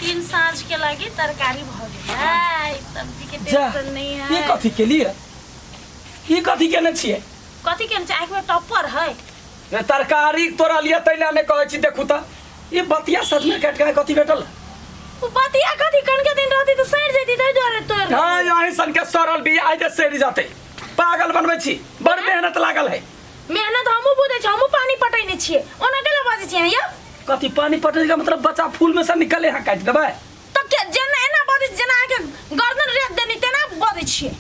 तीन साँझ के लगी तरकारी भ गेल सब्जी के टेंशन नहीं है। ये कथी के लिए ये कथी केने छिए कथी केने छै आँख में टॉपर है रे तरकारी तोरा लिए तैला ने कहै छी देखू त ये बतिया सच में काट के कथी भेटल वो बतिया कथी कन के दिन रहती तो सड़ जेती तै द्वारे तोर हां यही सन के सरल भी आइ जे सड़ जाते पागल बनबै छी बड़ मेहनत लागल है मेहनत हमहु बुझै छी हमहु पानी पटैने छिए ओना केला बाजै छिए या कथी पानी पटै का मतलब बच्चा फूल में से निकले है काट देबै तो के जेना एना बाजै जेना के गर्दन रेत देनी तेना बाजै छिए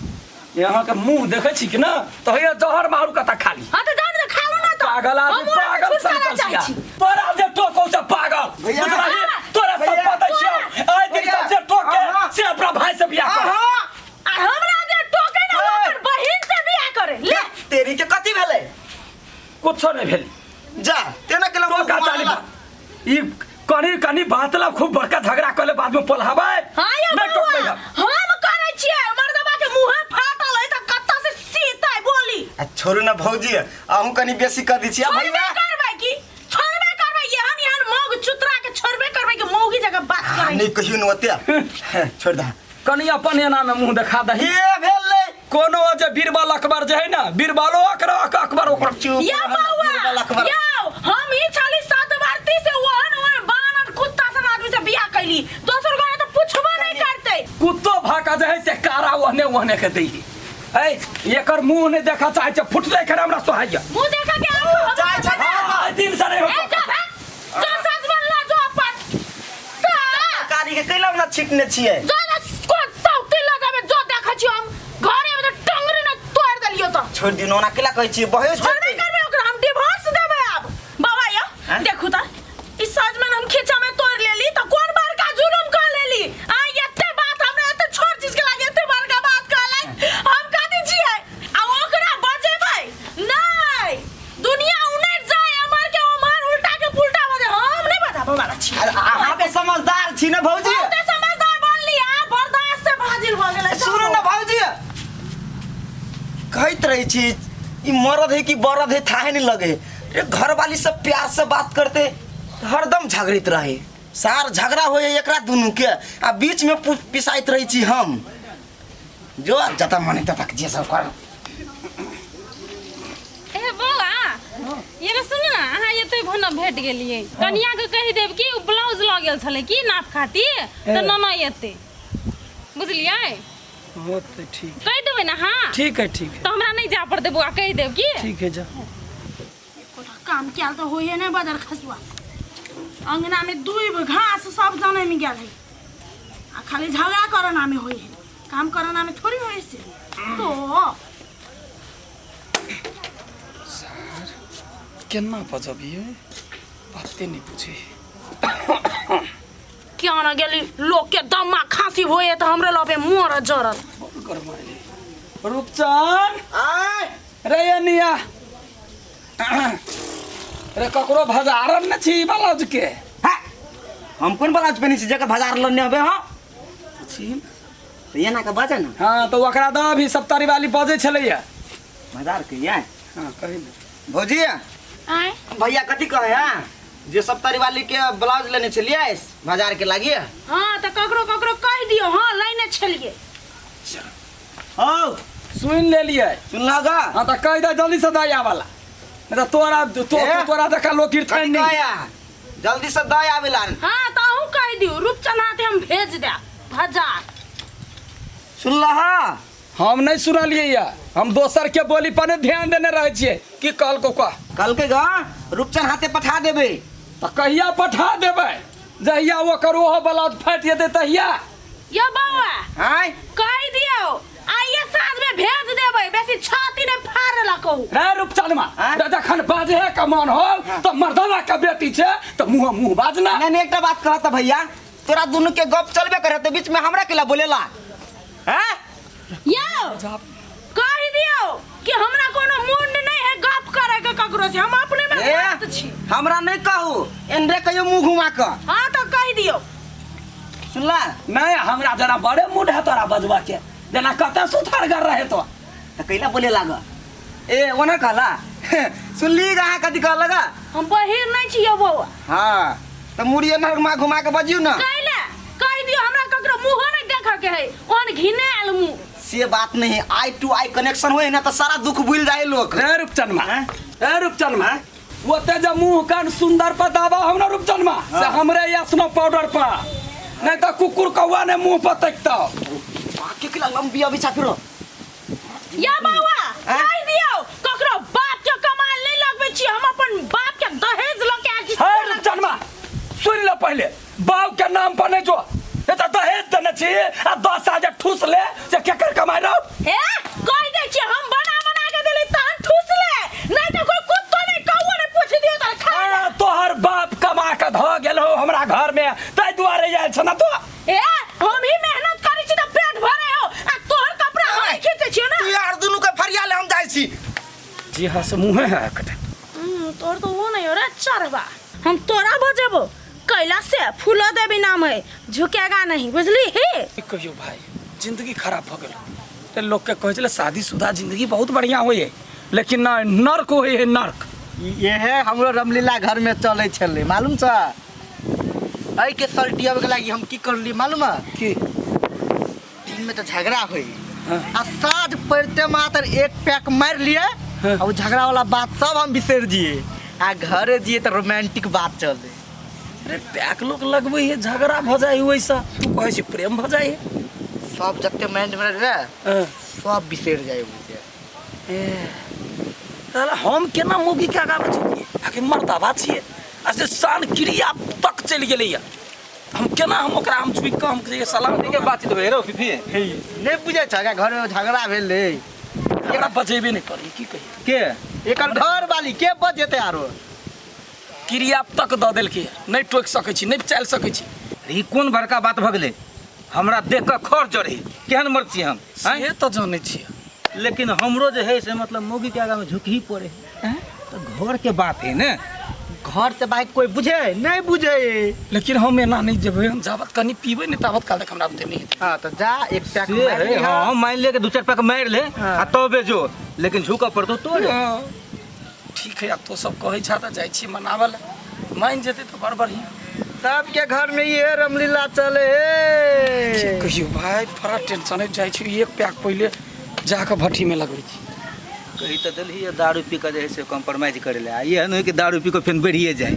यहाँ के मुंह देखे छी कि ना तो ये जहर मारू कथा खाली हां तो जान खा लो ना तो पागल आदमी पागल संकल्प छी तोरा जे टोको से पागल बुझला तोरा सब पता छी आइ दिन सब जे टोके से अपना भाई से बियाह कर हमरा जे टोके ना ओकर बहिन से बियाह करे ले तेरी के कथी भेले कुछो नहीं भेल जा तेना के तो का चाली ई कनी कनी बातला खूब बड़का झगड़ा करले बाद में पोलहाबे हां या मैं टोकबै हम करे छिए मर्दबा के मुंह फाटल है त कत्ता से सीताई बोली छोड़ू ना भौजी अहू कनी बेसी कर दी छी भैया करबै की छोड़बे करबै यहन मौग चुतरा के छोड़बे करबै के मौगी जगह बात करे नहीं कहियो न ओते छोड़ दा कनी अपन एना में मुंह देखा दही ये भेले कोनो जे बीरबल अकबर जे है ना बीरबलो अकबर ओकर या बाबा या हम ही 47 भारती से ओहन बानर कुत्ता सन आदमी से बियाह कैली दोसर गाने तो पूछबो नहीं करते कुत्तो भाका जे है से कारा ओहने के देही ए एकर मुंह नहीं देखा चाहे छ फुटले करे हमरा सोहाय मुंह देखा के आंख जाय छ हां दिन से नहीं जो सच बोलला जो अपन कारी के कैला ना छिटने छिए जो कोन साउती लगाबे जो देखा छी हम घरे में टंगरी न तोड़ देलियो तो छोड़ दिनो ना केला कहै छी बहे छोड़बे करबे ओकरा हम डिवोर्स देबे अब बाबा या देखू त इस सज में हम खींचा में तोड़ लेली त कोन बार का जुलुम कर लेली आ एते बात हमरा एते छोट चीज के लागे एते बार का बात कहले हम कथि छिए आ ओकरा बजेबै नहीं दुनिया उनट जाए हमर के उमर उल्टा के पुल्टा बजे हम नहीं बताबो वाला छी अहाँ के समझदार छी ना भौजी ते समझदार बनली आ बर्दाश्त से भाजिल भ गेलै सुनो ना भौजी कहत रही छी ई मर्द है कि बरद है थाहे नहीं लगे ये घर वाली सब प्यार से बात करते हरदम झगड़ित रहे सार झगड़ा होए एकरा दुनु के आ बीच में पिसाइत रही छी हम जो जता मने तता जे सब कर ए बौआ ये सुन ना अहाँ एते भन भेट गेलिए कन्या के कहि देब कि ब्लाउज ल गेल छले कि नाप खाती त नना एते बुझलियै हो तो ठीक कहि देबै ना हां ठीक है तो हमरा नहीं जा पड़ते बुआ कहि देब कि ठीक है जा काम क्या तो होइए नहीं बाजार खसुआ अंगना में दूब घास सब जाने में गेल है आ खाली झगड़ा करना में होई है काम करना में थोड़ी होई से तो केना बजबिए बाते नहीं पूछे क्या ना गेली लोग के दम्मा खांसी होए तो हमरे लबे मोर जरल रूपचंद आय रे अनिया रे ककरो भजारन न छी ब्लाउज के हम कोन ब्लाउज पहनी छी जकर बाजार लने हबे हां छी तो ये ना के बाजे ना हां तो ओकरा द भी सप्तारी वाली बजे छलैया बाजार के ये हां कहि ले भौजी आय भैया कथी कहे हां जे सप्तारी वाली के ब्लाउज लेने छलिए बाजार के लागी हां त ककरो ककरो कह दियो हां लाइने छलिए ओ सुन ले लिए सुनला गा हां त कह दे जल्दी से दया वाला नहीं तो तोरा देखा लोग कीर्तन नहीं जल्दी से दय आवेला हां त हूं कह दियो रूपचंद हाथे हम भेज दे बाजार सुनला हम नहीं सुनलिए या हम दोसर के बोली पर ध्यान देने रहे छिए कि कल को का कल के गा रूपचंद हाथे पठा देबे तो कहिया पठा देबै जहिया वो करो हो ब्लाउज फाट जेते तहिया यो बाबा हाय कह दियो आइए साँझ में भेज देबै बेसी छाती ने फाड़ लकौ रे रूपचंदमा जखन बाजे है कमान हो तो मर्दवा के बेटी छे तो मुंह बाजना नहीं एकटा बात कहत भैया तोरा दोनों के गप चलबे करे तो बीच में हमरा केला बोलेला हैं यो कह दियो कि हमरा कोनो मुंड नहीं है गप करे के ककरो से हम अपने में बात छी हमरा नहीं कहू एनरे कहियो मुंह घुमा के हां तो कह दियो सुनला नहीं हमरा जना बड़े मूड है तोरा बजवा के जना कते सुथर कर रहे तो कैला बोले लागा ए ओना कहला सुनली गा कथी कहला गा हम बहिर नहीं छी यो बौआ हां तो मुड़िए ना घुमा के बजियो ना कैला देखा के है ओन घिने आल मुंह से बात नहीं है, आई टू आई कनेक्शन हुए ना तो सारा दुख भूल जाए लोग। ए रूपचनमा, ए रूपचनमा, वो ते जब मुंह कान सुंदर पर दावा हम ना रूपचनमा से हमरे यासनो पाउडर पर नहीं तो कुकुर कौवा ने मुंह पर तकता। बाकी के लंबी अभी चाकरो या बावा कह दियो ककरो बाप के कमाल नहीं लगबे छी, हम अपन बाप के दहेज ल के आजी। है रूपचनमा, सुन ले पहले, बाप के नाम पर नहीं जो ये तो दहेज देने चाहिए आ 10,000 ठूस ले से केकर कमाई रहो। ए कह दे छी हम बना के देली तहन ठूस ले, नहीं तो कोई कुत्तो नहीं कौवा नहीं पूछ दियो त खा ले। तोहर बाप कमा के ध गेलो हमरा घर में तै दुआरे आयल छ ना तो। ए हम ही मेहनत करी छी त पेट भरे हो आ तोहर कपड़ा हम खींचे छी ना। तू यार दोनों के फरिया ले हम जाई छी। जी हां से मुंह है कटे। तोर तो वो नहीं हो रे चरवा, हम तोरा बजेबो कैला से फूलो देवी नाम है, झुकेगा नहीं बुझली ही। कहियो भाई जिंदगी खराब हो गेल ते लोग के कहै छले शादीशुदा जिंदगी बहुत बढ़िया होय लेकिन ना नर्क होय है नर्क। ये है हमरो रामलीला घर में चले छले मालूम छ। आई के सल्टिया के लागी हम की करली मालूम है की दिन में तो झगड़ा होई हाँ। आ साँझ पड़ते मात्र एक पैक मार लिए हाँ। और झगड़ा वाला बात सब हम बिसर जिए आ घरे जिए तो रोमांटिक बात चले। अरे पैक लोग लगबै है झगड़ा भ जाय वैसा, तू कहै छै प्रेम भ जाय सब जते माइंड में रहे है। सब बिसर जाए बुझे। ए साला हम केना मोगी के आगा बचिए आखिर मर्दावा छिए आ से शान क्रिया तक चल गेलै या हम केना हम ओकरा हम छुई के हम के सलाम के बातचीत भे रे फिफी नहीं बुझे छ घर में झगड़ा भेले एकरा बचेबे नहीं करी की कही के एकर घर वाली के बजेते आरो क्रिया तक द देलकै नहीं टोक सकै छी नहीं चल सकै छी। ई कोन बड़का बात भ गेलै, हमरा देख के खर चढ़ी केहन मर्द छी हम से तो जानै छी, लेकिन हमरो जे है से मतलब मोगी के आगा में झुक ही पड़े तो घर के बात है ने। घर से बाइक कोई बुझे नहीं बुझे। लेकिन हम एना नहीं जेबै, हम जाबत कनी पीबै नहीं ताबत काल तक हमरा बुते नहीं हेतै। हाँ तो जा एक पैक से मार है, लिहा। हाँ मान ले के 2-4 पैक मार ले आ तबे जो, लेकिन झुका पड़तो तोरे। ठीक है, अब तो सब कहै छा त जाइ छी मनावल, मान जेतै तो बड़ बढ़िया। सबके घर में ये रामलीला चले की कहियो भाई बड़ा टेंशन है, जाइ छी एक पैक पहले जाके भट्टी में लगबै छी। कही तो दिल ही दारू पी के जे से कॉम्प्रोमाइज करे ले, ये नहीं कि दारू पी के फिर बढ़िए जाए।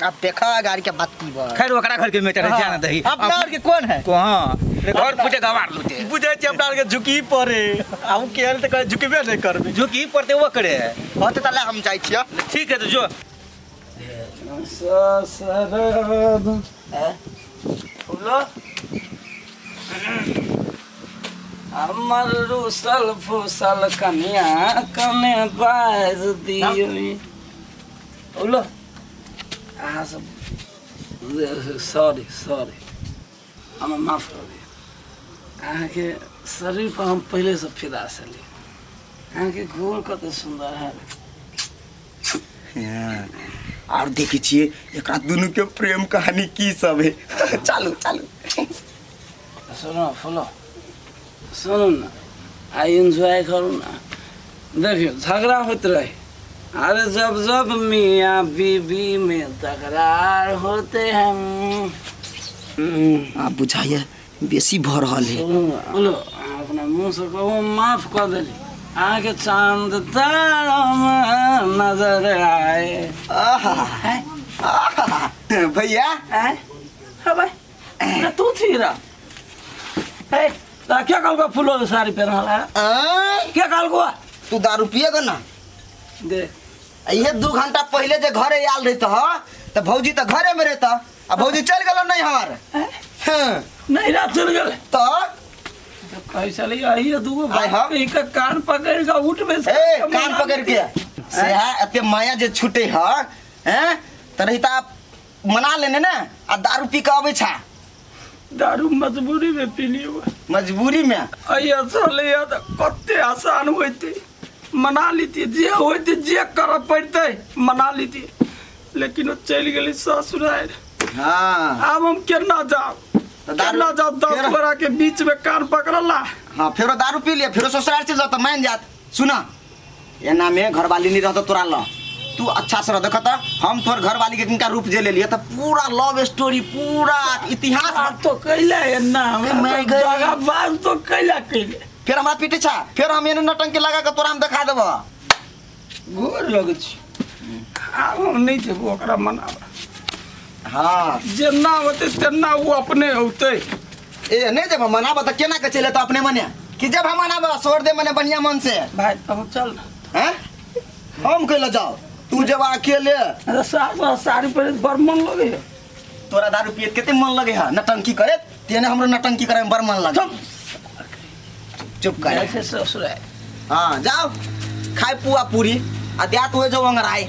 अब देखा गाड़ी के बात की बात। खैर ओकरा घर के मैटर है, जाना दही। अपना घर के कौन है? कहां घर फुटे गवार लूटे बुझे छी अपना घर के झुकी पड़े। हम केहन त झुकबे नहीं करबे। झुकी पड़ते वो करे है। होते तले हम जाई छिया। ठीक है तो जो हमर रूसल फूसल कन्या कने बाज दियली बोलो अहाँ सब सॉरी हम माफ कर दिए। अहाँ के शरीर पर हम पहले से फिदा छली, अहाँ के गोर कते सुंदर है। और देखी छिए एकरा दोनों के प्रेम कहानी की सब है। चालू चालू सुनो फुलो सुनो ना, आई एंजॉय करू ना। देखियो झगड़ा होते रहे, अरे जब जब मियाँ बीबी में तकरार होते हैं आप बुझाइए बेसी भ रहल है। बोलो अपना मुंह से कहो माफ कर देली, आके चांद तारों में नजर आए। भैया हाँ भाई ना तू थी रहा क्या कल को फूलों की साड़ी पहना है क्या कल को तू दारू पिएगा ना? दे ये 2 घंटा पहले जे घरे आल रही तो भौजी तो घरे में रहता, अब भौजी चल गल नहीं हमार। हाँ। नहीं रात चल गए तो कैसा ले आई है दूगो आय हाँ। भाई का कान पकड़ का उठ में से ए कान पकड़ के से है एते माया जे छूटे ह हैं तरहिता मना लेने ना आ दारू पी के आवे छा। दारू मजबूरी में पी लियो, मजबूरी में आइया चले या तो कत्ते आसान होते मना लीती, जे होते जे कर पड़ते मना लीती, लेकिन वो चल गई ससुराल। हाँ अब हम केना जाओ तो दारू केना जाओ 10 बरा के बीच में कान पकड़ला। हाँ फिर दारू पी लिया फिर ससुराल चल जाता मान जात। सुना ये ना में घर वाली नहीं रहता तोरा ला तू अच्छा से रह देखता हम तोहर घर वाली के किनका रूप जे ले लिए तो पूरा लव स्टोरी पूरा इतिहास आप तो कैला है ना मैं गई। बात तो कैला कैले फिर हमरा पीटे छा फिर हम एने नटंकी लगा के तोरा हम दिखा देबो गोर लगे छी हम नहीं जेबो ओकरा मनाबा हाँ जेना होते तेना वो अपने होते ए नहीं जब मनाबो तो केना के चले तो अपने मने कि जब हम मनाबो छोड़ दे मने बढ़िया मन से भाई तब चल ना हैं हम कैला जाओ तू जब अकेले अरे साड़ी पर बड़ मन लगे है तोरा दारू पिए केते मन लगे है नटंकी करे तेने हमरो नटंकी करे में बड़ मन लगे चुप कर ऐसे ससुर है हाँ जाओ खाए पुआ पूरी आ दिया तो हो जाओ अंगराई